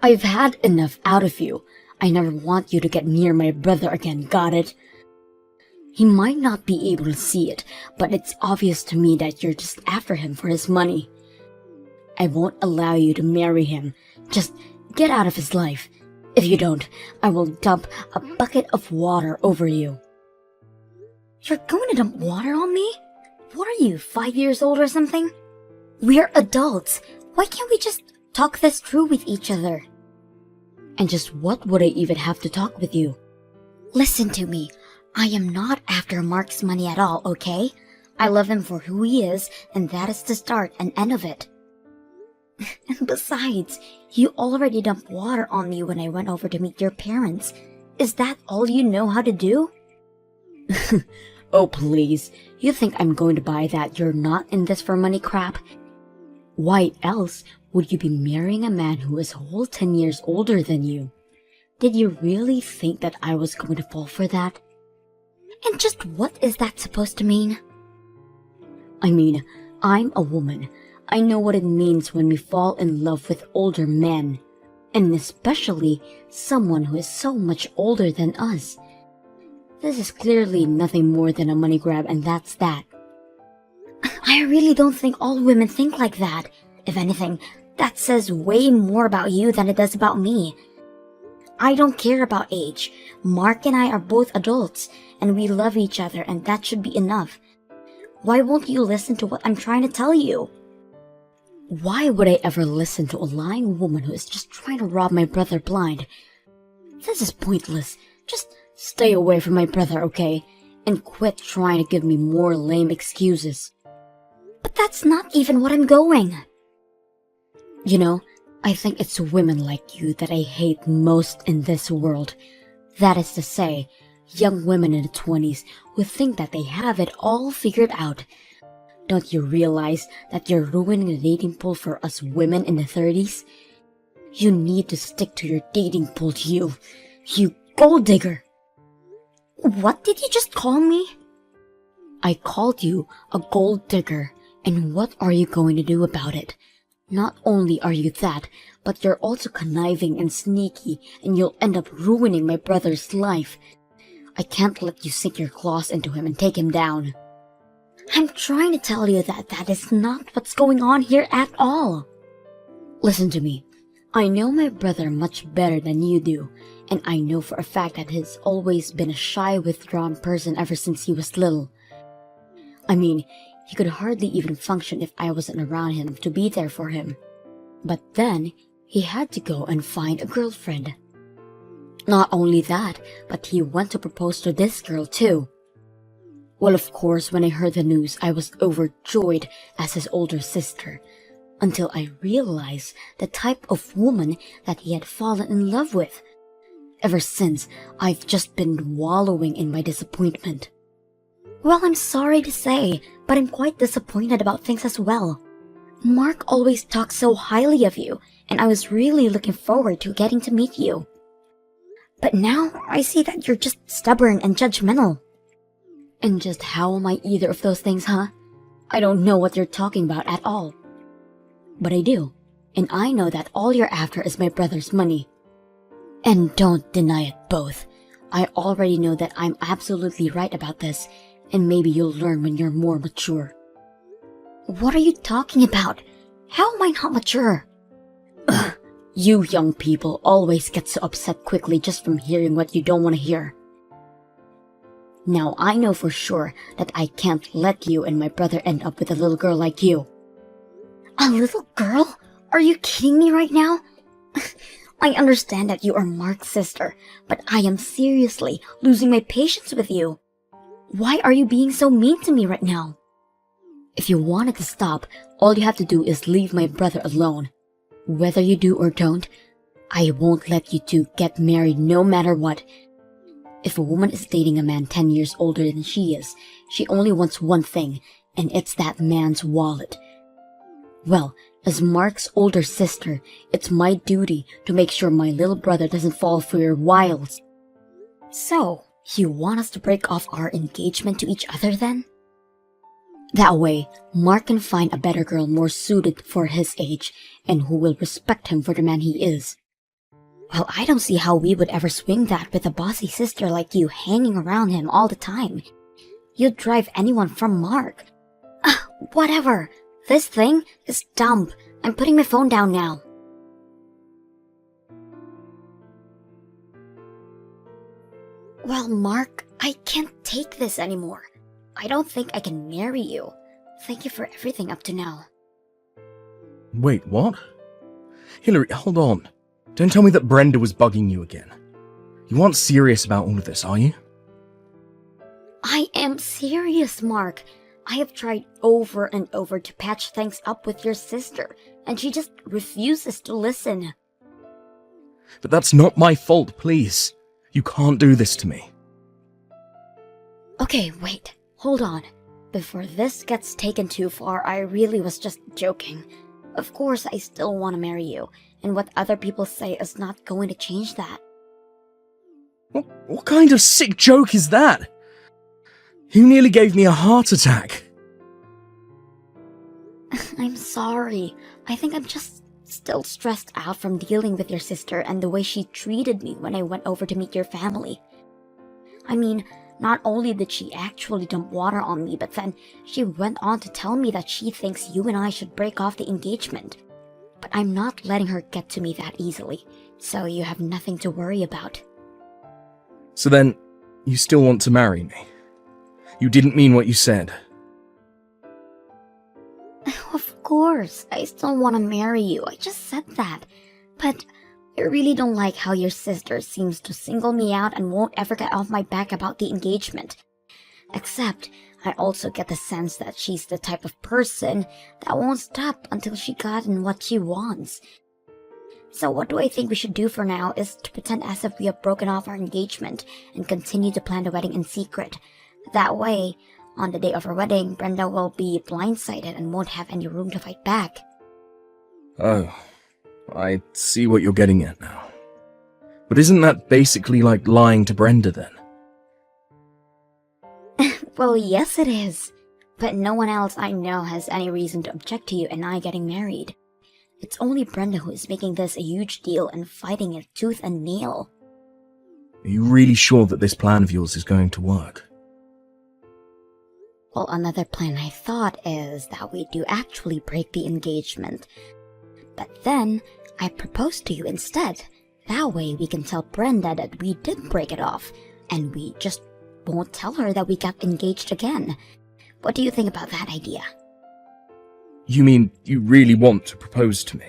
I've had enough out of you. I never want you to get near my brother again, got it? He might not be able to see it, but it's obvious to me that you're just after him for his money. I won't allow you to marry him. Just get out of his life. If you don't, I will dump a bucket of water over you. You're going to dump water on me? What are you, 5 years old or something? We're adults. Why can't we just talk this through with each other? And just what would I even have to talk with you? Listen to me. I am not after Mark's money at all, okay? I love him for who he is, and that is the start and end of it. And besides, you already dumped water on me when I went over to meet your parents. Is that all you know how to do? Oh, please. You think I'm going to buy that you're not in this for money crap? Why else would you be marrying a man who is a whole 10 years older than you? Did you really think that I was going to fall for that? And just what is that supposed to mean? I mean, I'm a woman. I know what it means when we fall in love with older men, and especially someone who is so much older than us. This is clearly nothing more than a money grab, and that's that. I really don't think all women think like that. If anything, that says way more about you than it does about me. I don't care about age. Mark and I are both adults, and we love each other, and that should be enough. Why won't you listen to what I'm trying to tell you? Why would I ever listen to a lying woman who is just trying to rob my brother blind? This is pointless. Just stay away from my brother, okay? And quit trying to give me more lame excuses. But that's not even what I'm going. You know, I think it's women like you that I hate most in this world. That is to say, young women in the 20s who think that they have it all figured out. Don't you realize that you're ruining the dating pool for us women in the 30s? You need to stick to your dating pool, you gold digger. What did you just call me? I called you a gold digger, and what are you going to do about it? Not only are you that, but you're also conniving and sneaky, and you'll end up ruining my brother's life. I can't let you sink your claws into him and take him down. I'm trying to tell you that that is not what's going on here at all. Listen to me. I know my brother much better than you do, and I know for a fact that he's always been a shy, withdrawn person ever since he was little. I mean, he could hardly even function if I wasn't around him to be there for him. But then, he had to go and find a girlfriend. Not only that, but he went to propose to this girl too. Well, of course, when I heard the news, I was overjoyed as his older sister, until I realized the type of woman that he had fallen in love with. Ever since, I've just been wallowing in my disappointment. Well, I'm sorry to say, but I'm quite disappointed about things as well. Mark always talks so highly of you, and I was really looking forward to getting to meet you. But now, I see that you're just stubborn and judgmental. And just how am I either of those things, huh? I don't know what you're talking about at all. But I do, and I know that all you're after is my brother's money. And don't deny it both. I already know that I'm absolutely right about this, and maybe you'll learn when you're more mature. What are you talking about? How am I not mature? Ugh, you young people always get so upset quickly just from hearing what you don't want to hear. Now I know for sure that I can't let you and my brother end up with a little girl like you. A little girl? Are you kidding me right now? I understand that you are Mark's sister, but I am seriously losing my patience with you. Why are you being so mean to me right now? If you want it to stop, all you have to do is leave my brother alone. Whether you do or don't, I won't let you two get married no matter what. If a woman is dating a man 10 years older than she is, she only wants one thing, and it's that man's wallet. Well, as Mark's older sister, it's my duty to make sure my little brother doesn't fall for your wiles. So, you want us to break off our engagement to each other then? That way, Mark can find a better girl more suited for his age and who will respect him for the man he is. Well, I don't see how we would ever swing that with a bossy sister like you hanging around him all the time. You'd drive anyone from Mark. Whatever. This thing is dumb. I'm putting my phone down now. Well, Mark, I can't take this anymore. I don't think I can marry you. Thank you for everything up to now. Wait, what? Hillary, hold on. Don't tell me that Brenda was bugging you again. You aren't serious about all of this, are you? I am serious, Mark. I have tried over and over to patch things up with your sister, and she just refuses to listen. But that's not my fault, please. You can't do this to me. Okay, wait. Hold on. Before this gets taken too far, I really was just joking. Of course, I still want to marry you, and what other people say is not going to change that. What kind of sick joke is that? You nearly gave me a heart attack. I'm sorry. I think I'm just still stressed out from dealing with your sister and the way she treated me when I went over to meet your family. I mean, not only did she actually dump water on me, but then she went on to tell me that she thinks you and I should break off the engagement. But I'm not letting her get to me that easily, so you have nothing to worry about. So then, you still want to marry me? You didn't mean what you said. Of course, I still want to marry you. I just said that. But I really don't like how your sister seems to single me out and won't ever get off my back about the engagement. Except, I also get the sense that she's the type of person that won't stop until she gotten what she wants. So what do I think we should do for now is to pretend as if we have broken off our engagement and continue to plan the wedding in secret. That way, on the day of our wedding, Brenda will be blindsided and won't have any room to fight back. Oh, I see what you're getting at now. But isn't that basically like lying to Brenda then? Well, yes it is. But no one else I know has any reason to object to you and I getting married. It's only Brenda who is making this a huge deal and fighting it tooth and nail. Are you really sure that this plan of yours is going to work? Well, another plan I thought is that we do actually break the engagement. But then, I propose to you instead. That way we can tell Brenda that we did break it off, and we just won't tell her that we got engaged again. What do you think about that idea? You mean you really want to propose to me?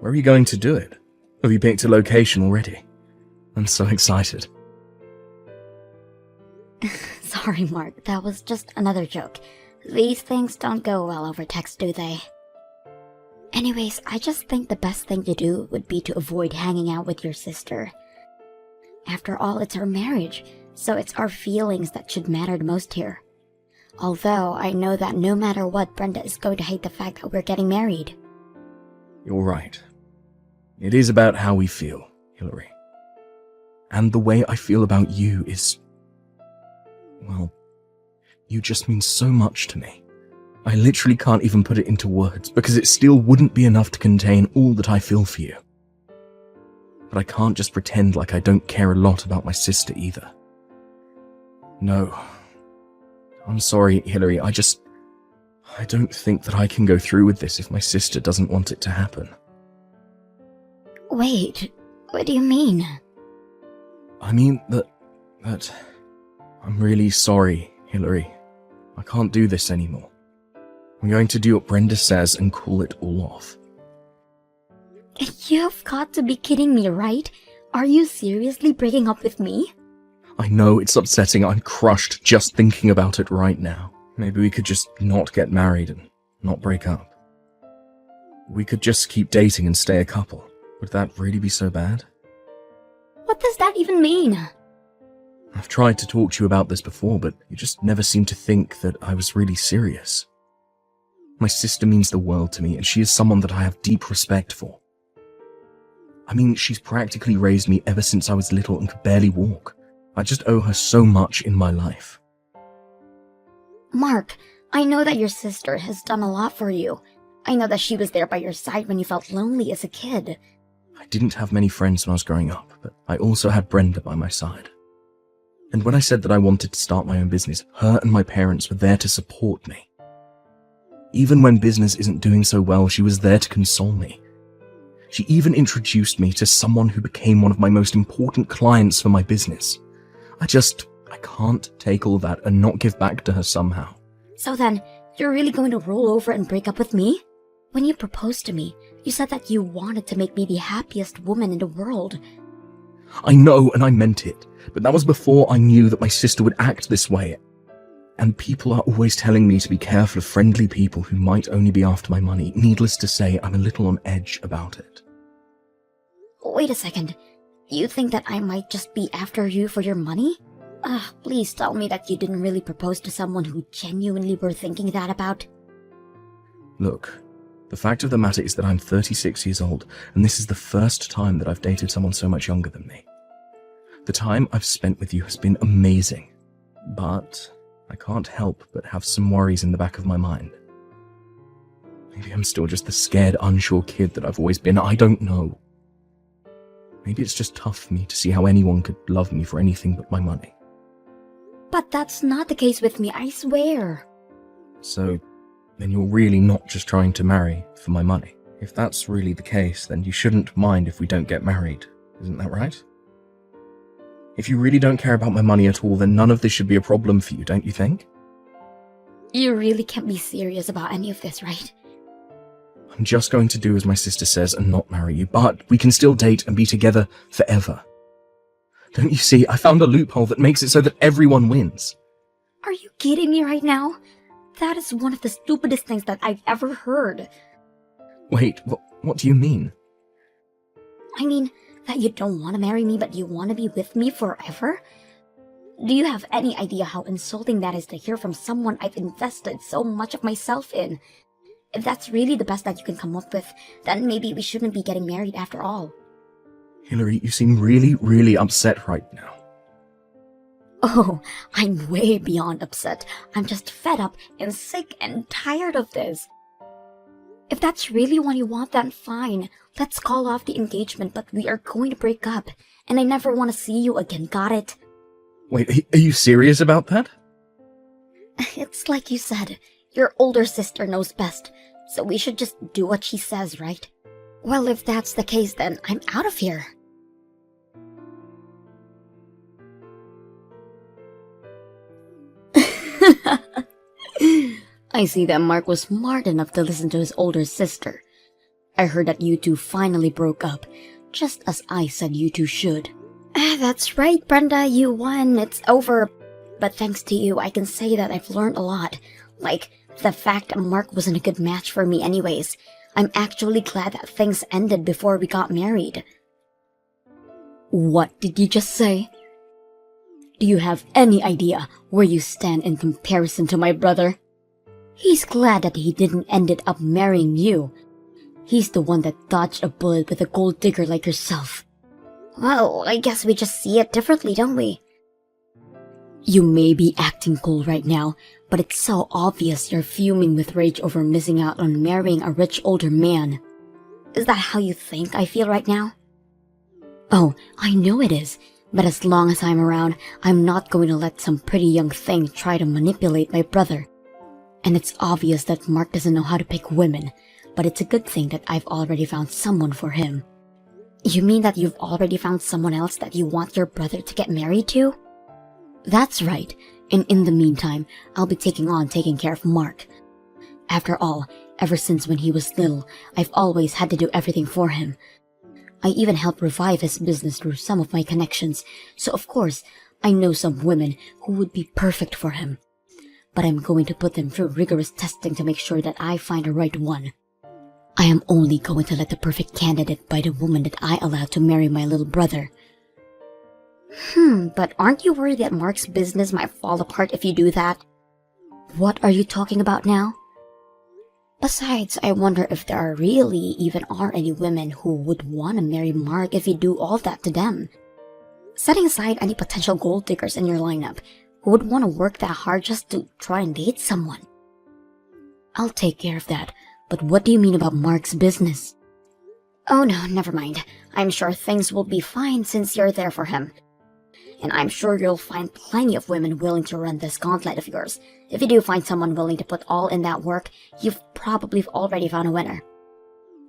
Where are you going to do it? Have you picked a location already? I'm so excited. Sorry, Mark, that was just another joke. These things don't go well over text, do they? Anyways, I just think the best thing to do would be to avoid hanging out with your sister. After all, it's our marriage, so it's our feelings that should matter the most here. Although, I know that no matter what, Brenda is going to hate the fact that we're getting married. You're right. It is about how we feel, Hillary. And the way I feel about you is... well, you just mean so much to me. I literally can't even put it into words, because it still wouldn't be enough to contain all that I feel for you. But I can't just pretend like I don't care a lot about my sister either. No. I'm sorry, Hillary, I don't think that I can go through with this if my sister doesn't want it to happen. Wait, what do you mean? I mean that... I'm really sorry, Hillary. I can't do this anymore. I'm going to do what Brenda says and call it all off. You've got to be kidding me, right? Are you seriously breaking up with me? I know it's upsetting. I'm crushed just thinking about it right now. Maybe we could just not get married and not break up. We could just keep dating and stay a couple. Would that really be so bad? What does that even mean? I've tried to talk to you about this before, but you just never seemed to think that I was really serious. My sister means the world to me, and she is someone that I have deep respect for. I mean, she's practically raised me ever since I was little and could barely walk. I just owe her so much in my life. Mark, I know that your sister has done a lot for you. I know that she was there by your side when you felt lonely as a kid. I didn't have many friends when I was growing up, but I also had Brenda by my side. And when I said that I wanted to start my own business, her and my parents were there to support me. Even when business isn't doing so well, she was there to console me. She even introduced me to someone who became one of my most important clients for my business. I can't take all that and not give back to her somehow. So then, you're really going to roll over and break up with me? When you proposed to me, you said that you wanted to make me the happiest woman in the world. I know, and I meant it, but that was before I knew that my sister would act this way. And people are always telling me to be careful of friendly people who might only be after my money. Needless to say, I'm a little on edge about it. Wait a second. You think that I might just be after you for your money? Please tell me that you didn't really propose to someone who genuinely were thinking that about. Look, the fact of the matter is that I'm 36 years old, and this is the first time that I've dated someone so much younger than me. The time I've spent with you has been amazing, but I can't help but have some worries in the back of my mind. Maybe I'm still just the scared, unsure kid that I've always been. I don't know. Maybe it's just tough for me to see how anyone could love me for anything but my money. But that's not the case with me, I swear. So, then you're really not just trying to marry for my money. If that's really the case, then you shouldn't mind if we don't get married. Isn't that right? If you really don't care about my money at all, then none of this should be a problem for you, don't you think? You really can't be serious about any of this, right? I'm just going to do as my sister says and not marry you, but we can still date and be together forever. Don't you see, I found a loophole that makes it so that everyone wins. Are you kidding me right now? That is one of the stupidest things that I've ever heard. Wait, what do you mean? I mean, that you don't want to marry me but you want to be with me forever? Do you have any idea how insulting that is to hear from someone I've invested so much of myself in? If that's really the best that you can come up with, then maybe we shouldn't be getting married after all. Hillary, you seem really, really upset right now. Oh, I'm way beyond upset. I'm just fed up and sick and tired of this. If that's really what you want, then fine. Let's call off the engagement, but we are going to break up. And I never want to see you again, got it? Wait, are you serious about that? It's like you said, your older sister knows best, so we should just do what she says, right? Well, if that's the case, then I'm out of here. I see that Mark was smart enough to listen to his older sister. I heard that you two finally broke up, just as I said you two should. That's right, Brenda, you won. It's over. But thanks to you, I can say that I've learned a lot. Like, the fact that Mark wasn't a good match for me anyways. I'm actually glad that things ended before we got married. What did you just say? Do you have any idea where you stand in comparison to my brother? He's glad that he didn't ended up marrying you. He's the one that dodged a bullet with a gold digger like yourself. Well, I guess we just see it differently, don't we? You may be acting cool right now, but it's so obvious you're fuming with rage over missing out on marrying a rich older man. Is that how you think I feel right now? Oh, I know it is, but as long as I'm around, I'm not going to let some pretty young thing try to manipulate my brother. And it's obvious that Mark doesn't know how to pick women, but it's a good thing that I've already found someone for him. You mean that you've already found someone else that you want your brother to get married to? That's right, and in the meantime, I'll be taking care of Mark. After all, ever since when he was little, I've always had to do everything for him. I even helped revive his business through some of my connections, so of course, I know some women who would be perfect for him. But I'm going to put them through rigorous testing to make sure that I find the right one. I am only going to let the perfect candidate by the woman that I allow to marry my little brother. But aren't you worried that Mark's business might fall apart if you do that? What are you talking about now? Besides, I wonder if there really even are any women who would want to marry Mark if you do all that to them. Setting aside any potential gold diggers in your lineup, who would want to work that hard just to try and date someone? I'll take care of that, but what do you mean about Mark's business? Oh no, never mind. I'm sure things will be fine since you're there for him. And I'm sure you'll find plenty of women willing to run this gauntlet of yours. If you do find someone willing to put all in that work, you've probably already found a winner.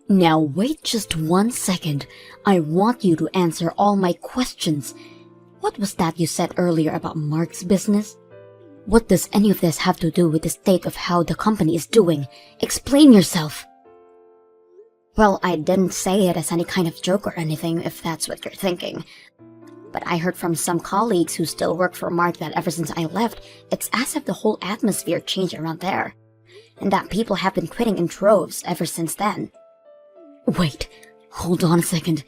Now wait just 1 second. I want you to answer all my questions. What was that you said earlier about Mark's business? What does any of this have to do with the state of how the company is doing? Explain yourself. Well, I didn't say it as any kind of joke or anything, if that's what you're thinking. But I heard from some colleagues who still work for Mark that ever since I left, it's as if the whole atmosphere changed around there. And that people have been quitting in droves ever since then. Wait, hold on a second.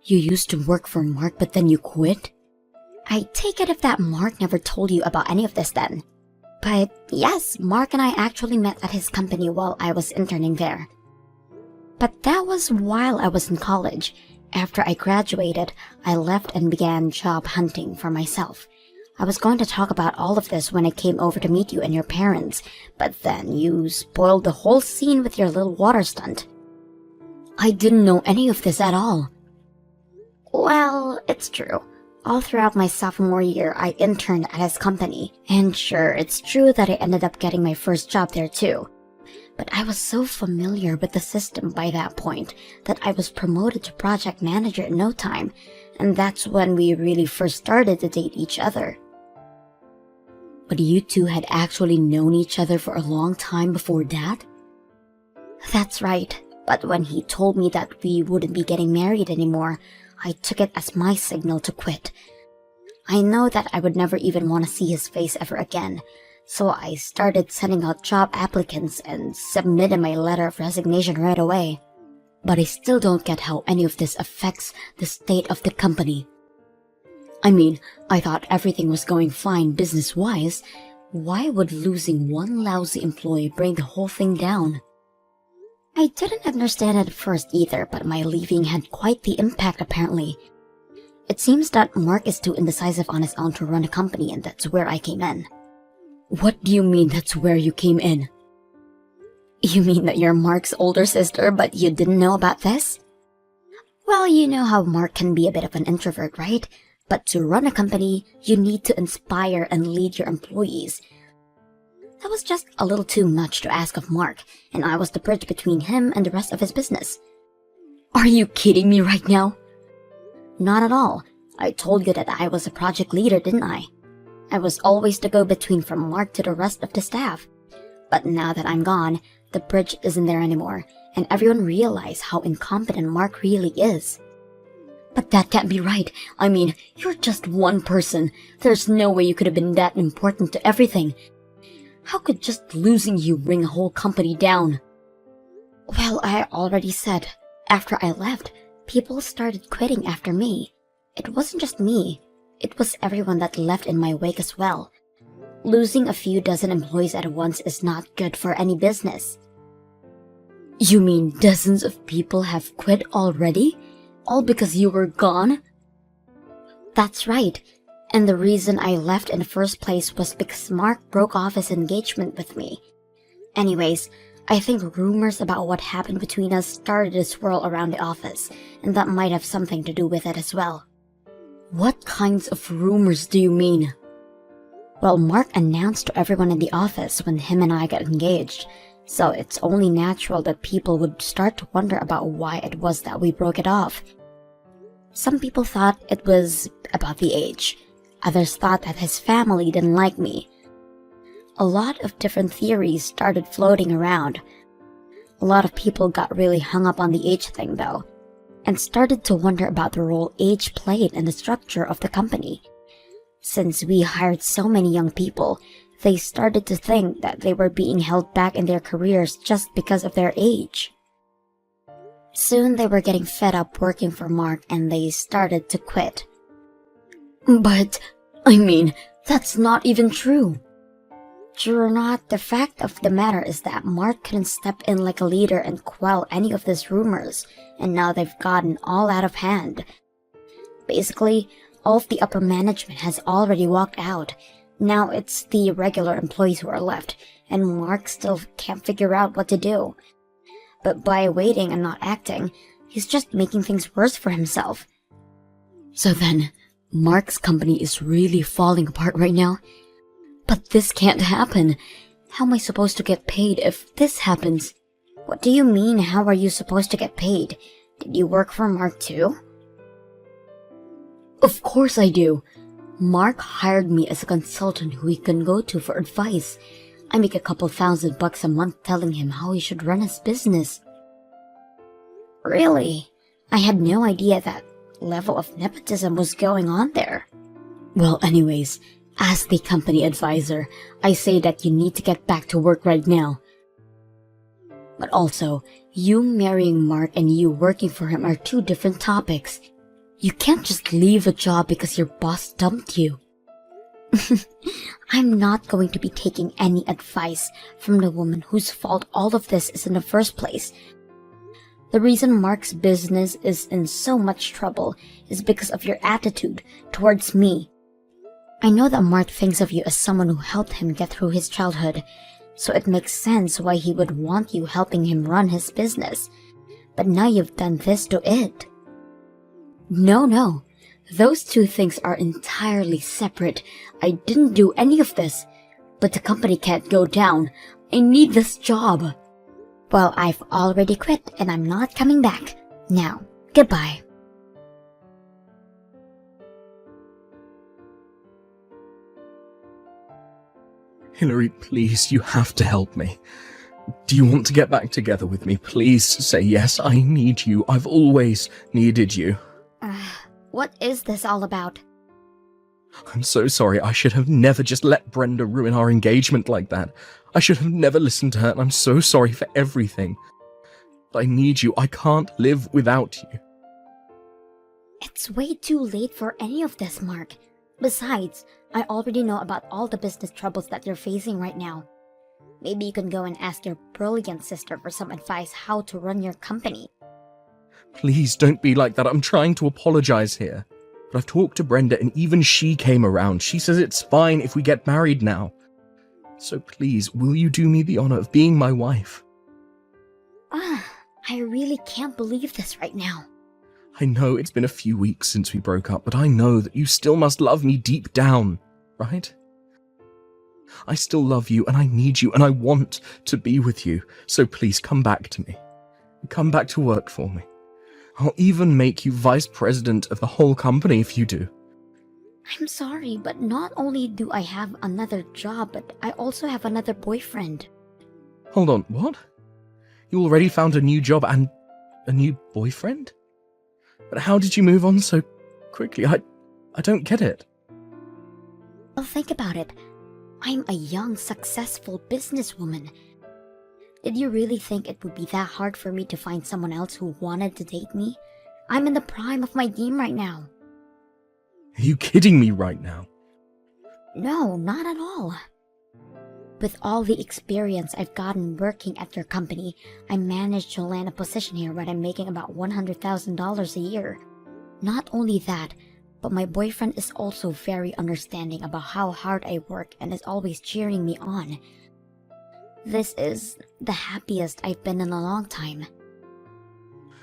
You used to work for Mark, but then you quit? I take it if that Mark never told you about any of this then. But yes, Mark and I actually met at his company while I was interning there. But that was while I was in college. After I graduated, I left and began job hunting for myself. I was going to talk about all of this when I came over to meet you and your parents, but then you spoiled the whole scene with your little water stunt. I didn't know any of this at all. Well, it's true. All throughout my sophomore year, I interned at his company, and sure, it's true that I ended up getting my first job there too. But I was so familiar with the system by that point that I was promoted to project manager in no time, and that's when we really first started to date each other. But you two had actually known each other for a long time before that? That's right, but when he told me that we wouldn't be getting married anymore, I took it as my signal to quit. I know that I would never even want to see his face ever again, so I started sending out job applicants and submitted my letter of resignation right away. But I still don't get how any of this affects the state of the company. I mean, I thought everything was going fine business-wise. Why would losing one lousy employee bring the whole thing down? I didn't understand it at first either, but my leaving had quite the impact apparently. It seems that Mark is too indecisive on his own to run a company, and that's where I came in. What do you mean that's where you came in? You mean that you're Mark's older sister, but you didn't know about this? Well, you know how Mark can be a bit of an introvert, right? But to run a company, you need to inspire and lead your employees. That was just a little too much to ask of Mark, and I was the bridge between him and the rest of his business. Are you kidding me right now? Not at all. I told you that I was a project leader, didn't I? I was always the go-between from Mark to the rest of the staff. But now that I'm gone, the bridge isn't there anymore, and everyone realized how incompetent Mark really is. But that can't be right. I mean, you're just one person. There's no way you could have been that important to everything. How could just losing you bring a whole company down? Well, I already said, after I left, people started quitting after me. It wasn't just me. It was everyone that left in my wake as well. Losing a few dozen employees at once is not good for any business. You mean dozens of people have quit already? All because you were gone? That's right. And the reason I left in the first place was because Mark broke off his engagement with me. Anyways, I think rumors about what happened between us started to swirl around the office, and that might have something to do with it as well. What kinds of rumors do you mean? Well, Mark announced to everyone in the office when him and I got engaged, so it's only natural that people would start to wonder about why it was that we broke it off. Some people thought it was about the age. Others thought that his family didn't like me. A lot of different theories started floating around. A lot of people got really hung up on the age thing though, and started to wonder about the role age played in the structure of the company. Since we hired so many young people, they started to think that they were being held back in their careers just because of their age. Soon they were getting fed up working for Mark and they started to quit. But, I mean, that's not even true. True or not, the fact of the matter is that Mark couldn't step in like a leader and quell any of these rumors, and now they've gotten all out of hand. Basically, all of the upper management has already walked out. Now it's the regular employees who are left, and Mark still can't figure out what to do. But by waiting and not acting, He's just making things worse for himself. So then, Mark's company is really falling apart right now? But this can't happen. How am I supposed to get paid if this happens? What do you mean, how are you supposed to get paid? Did you work for Mark too? Of course I do. Mark hired me as a consultant who he can go to for advice. I make a couple $1,000 a month telling him how he should run his business. Really? I had no idea that level of nepotism was going on there. Well, anyways, as the company advisor, I say that you need to get back to work right now. But also, you marrying Mark and you working for him are two different topics. You can't just leave a job because your boss dumped you. I'm not going to be taking any advice from the woman whose fault all of this is in the first place. The reason Mark's business is in so much trouble is because of your attitude towards me. I know that Mark thinks of you as someone who helped him get through his childhood, so it makes sense why he would want you helping him run his business. But now you've done this to it. No. Those two things are entirely separate. I didn't do any of this. But the company can't go down. I need this job. Well, I've already quit and I'm not coming back. Now, goodbye. Hillary, please, you have to help me. Do you want to get back together with me? Please say yes. I need you. I've always needed you. What is this all about? I'm so sorry. I should have never just let Brenda ruin our engagement like that. I should have never listened to her, and I'm so sorry for everything. But I need you. I can't live without you. It's way too late for any of this, Mark. Besides, I already know about all the business troubles that you're facing right now. Maybe you can go and ask your brilliant sister for some advice how to run your company. Please don't be like that. I'm trying to apologize here. But I've talked to Brenda and even she came around. She says it's fine if we get married now. So please, will you do me the honor of being my wife? I really can't believe this right now. I know it's been a few weeks since we broke up, but I know that you still must love me deep down, right? I still love you and I need you and I want to be with you. So please come back to me. Come back to work for me. I'll even make you vice president of the whole company if you do. I'm sorry, but not only do I have another job, but I also have another boyfriend. Hold on, what? You already found a new job and a new boyfriend? But how did you move on so quickly? I don't get it. Well, think about it. I'm a young, successful businesswoman. Did you really think it would be that hard for me to find someone else who wanted to date me? I'm in the prime of my game right now. Are you kidding me right now? No, not at all. With all the experience I've gotten working at your company, I managed to land a position here where I'm making about $100,000 a year. Not only that, but my boyfriend is also very understanding about how hard I work and is always cheering me on. This is the happiest I've been in a long time.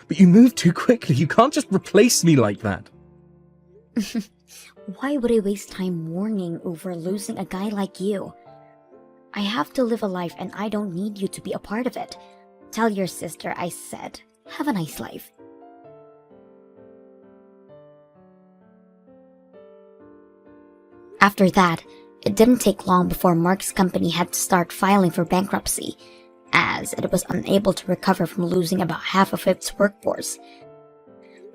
But you moved too quickly. You can't just replace me like that. Why would I waste time mourning over losing a guy like you? I have to live a life and I don't need you to be a part of it. Tell your sister I said, have a nice life. After that, it didn't take long before Mark's company had to start filing for bankruptcy, as it was unable to recover from losing about half of its workforce.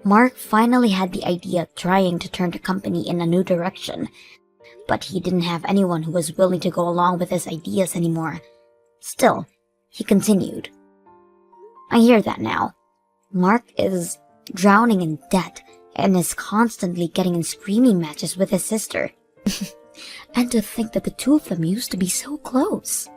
Mark finally had the idea of trying to turn the company in a new direction, but he didn't have anyone who was willing to go along with his ideas anymore. Still, he continued. I hear that now. Mark is drowning in debt and is constantly getting in screaming matches with his sister. And to think that the two of them used to be so close.